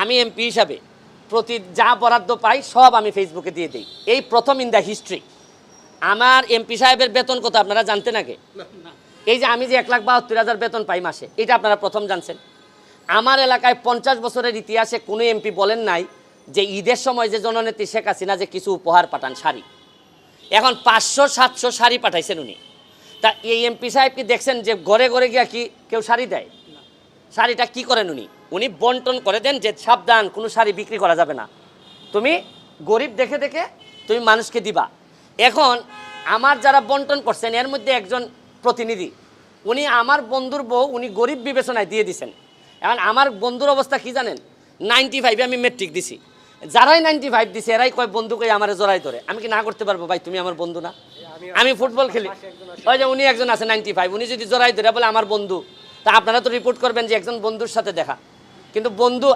আমি এমপি হিসাবে যা বরাদ্দ পাই সব আমি ফেসবুকে দিয়ে দিই। এই প্রথম ইন দ্য হিস্ট্রি। আমার এমপি সাহেবের বেতন কত আপনারা জানতেন আগে? এই যে আমি যে 1,72,000 বেতন পাই মাসে, এটা আপনারা প্রথম জানছেন। আমার এলাকায় 50 বছরের ইতিহাসে কোনো এমপি বলেন নাই যে ঈদের সময় যে জননেত্রী শেখ হাসিনা যে কিছু উপহার পাঠান, শাড়ি, এখন 500-700 শাড়ি পাঠাইছেন উনি। তা এই এমপি সাহেব কি দেখছেন যে ঘরে ঘরে গিয়া কি কেউ শাড়ি দেয়? শাড়িটা কি করেন উনি বন্টন করে দেন যে সাবধান, কোনো শাড়ি বিক্রি করা যাবে না, তুমি গরিব দেখে দেখে তুমি মানুষকে দিবা। এখন আমার যারা বন্টন করছেন এর মধ্যে একজন প্রতিনিধি, উনি আমার বন্ধুর বউ উনি গরিব বিবেচনায় দিয়ে দিছেন। এখন আমার বন্ধুর অবস্থা কি জানেন? 95 আমি মেট্রিক দিছি, যারাই 95 দিছে এরাই কয় বন্ধু কই আমার জড়াই ধরে। আমি কি না করতে পারবো? ভাই তুমি আমার বন্ধু না, আমি ফুটবল খেলি। ওই যে উনি একজন আছে 95, উনি যদি জড়াই ধরে বলে আমার বন্ধু, তা আপনারা তো রিপোর্ট করবেন যে একজন বন্ধুর সাথে দেখা, কিন্তু বন্ধু